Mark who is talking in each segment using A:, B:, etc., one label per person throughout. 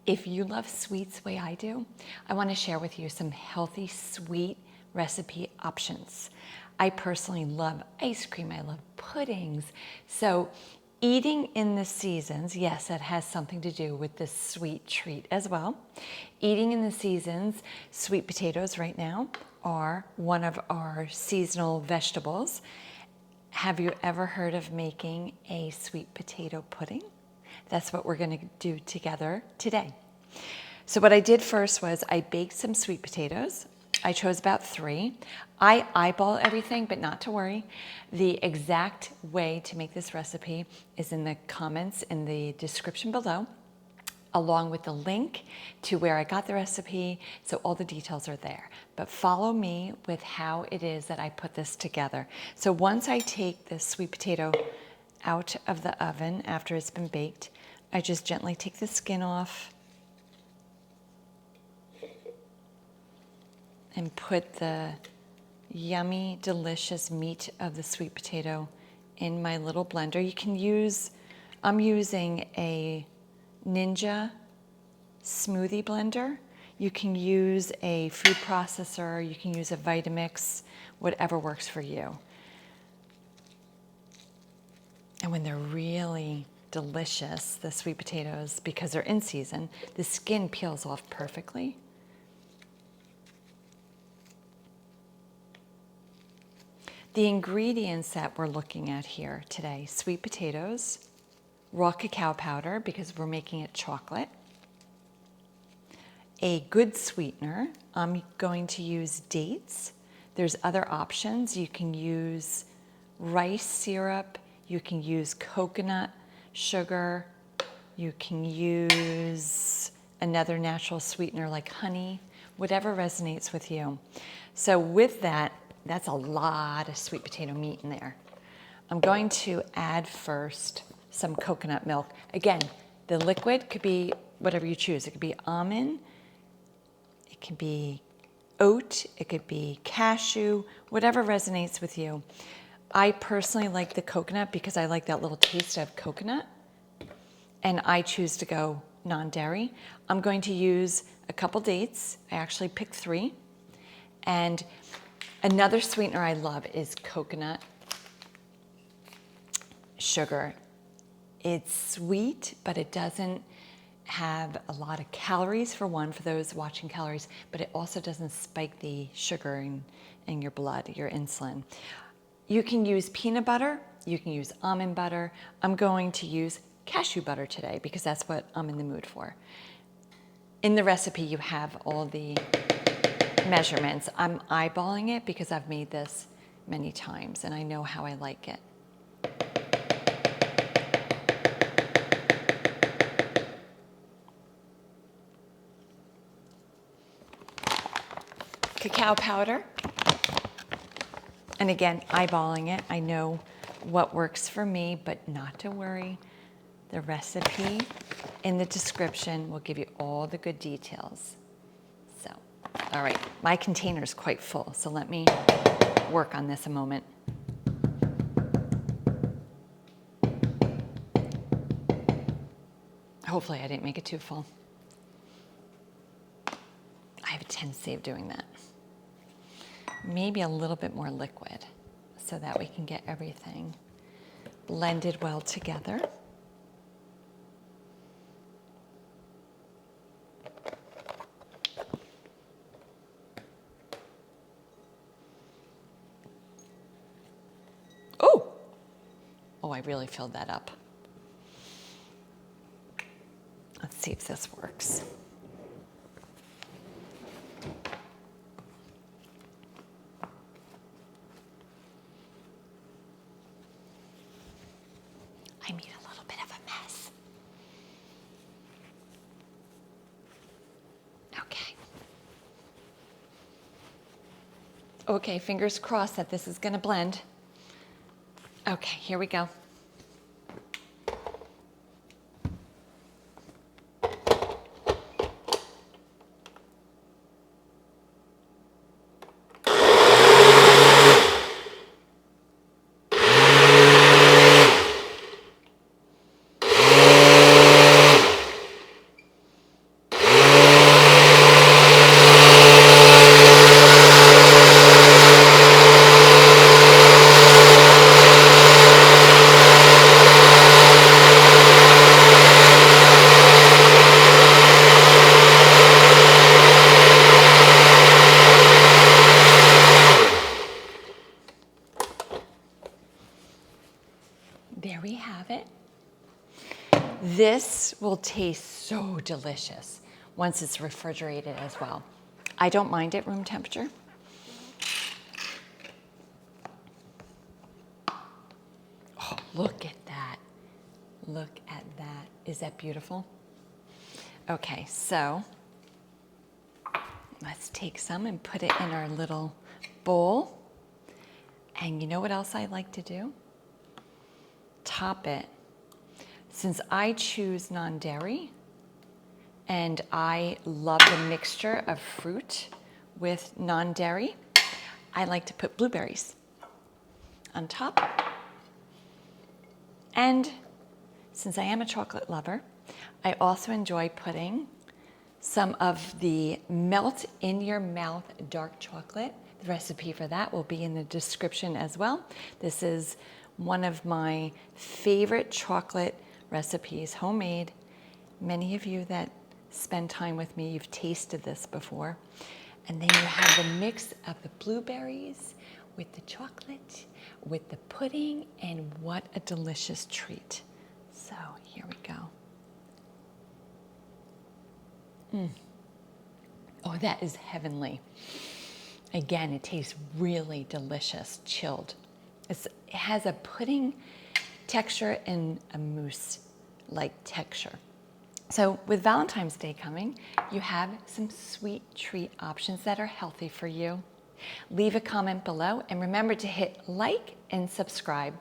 A: If you love sweets the way I do, I want to share with you some healthy sweet recipe options. I personally love ice cream. I love puddings. So eating in the seasons, yes, that has something to do with this sweet treat as well. Eating in the seasons, sweet potatoes right now are one of our seasonal vegetables. Have you ever heard of making a sweet potato pudding? That's what we're going to do together today. So what I did first was I baked some sweet potatoes. I chose about 3. I eyeball everything, but not to worry. The exact way to make this recipe is in the comments in the description below, along with the link to where I got the recipe, so all the details are there. But follow me with how it is that I put this together. So once I take the sweet potato out of the oven after it's been baked, I just gently take the skin off and put the yummy, delicious meat of the sweet potato in my little blender. You can use, I'm using a Ninja smoothie blender. You can use a food processor, you can use a Vitamix, whatever works for you. And when they're really delicious, the sweet potatoes, because they're in season, the skin peels off perfectly. The ingredients that we're looking at here today: sweet potatoes, raw cacao powder because we're making it chocolate, a good sweetener. I'm going to use dates. There's other options. You can use rice syrup, you can use coconut sugar, you can use another natural sweetener like honey, whatever resonates with you. So with that, that's a lot of sweet potato meat in there. I'm going to add first some coconut milk. Again, the liquid could be whatever you choose. It could be almond, it could be oat, it could be cashew, whatever resonates with you. I personally like the coconut because I like that little taste of coconut, and I choose to go non-dairy. I'm going to use a couple dates. I actually picked 3. And another sweetener I love is coconut sugar. It's sweet, but it doesn't have a lot of calories, for one, for those watching calories, but it also doesn't spike the sugar in your blood, your insulin. You can use peanut butter, you can use almond butter. I'm going to use cashew butter today because that's what I'm in the mood for. In the recipe, you have all the measurements. I'm eyeballing it because I've made this many times and I know how I like it. Cacao powder. And again, eyeballing it. I know what works for me, but not to worry. The recipe in the description will give you all the good details. So, all right, my container is quite full, so let me work on this a moment. Hopefully I didn't make it too full. I have a tendency of doing that. Maybe a little bit more liquid so that we can get everything blended well together. Oh, I really filled that up. Let's see if this works. I made a little bit of a mess. Okay. Okay, fingers crossed that this is going to blend. Okay, here we go. will taste so delicious once it's refrigerated as well. I don't mind it room temperature. Oh, look at that. Look at that. Is that beautiful? Okay, so let's take some and put it in our little bowl. And you know what else I like to do? Top it. Since I choose non-dairy and I love the mixture of fruit with non-dairy, I like to put blueberries on top. And since I am a chocolate lover, I also enjoy putting some of the melt in your mouth dark chocolate. The recipe for that will be in the description as well. This is one of my favorite chocolate recipes, homemade. Many of you that spend time with me, you've tasted this before. And then you have the mix of the blueberries with the chocolate, with the pudding, and what a delicious treat. So here we go. Oh, that is heavenly. Again, it tastes really delicious, chilled. It has a pudding texture and a mousse-like texture. So with Valentine's Day coming, you have some sweet treat options that are healthy for you. Leave a comment below and remember to hit like and subscribe.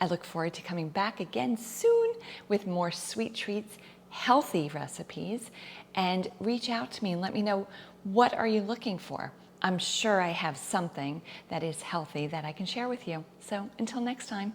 A: I look forward to coming back again soon with more sweet treats, healthy recipes, and reach out to me and let me know, what are you looking for? I'm sure I have something that is healthy that I can share with you. So until next time.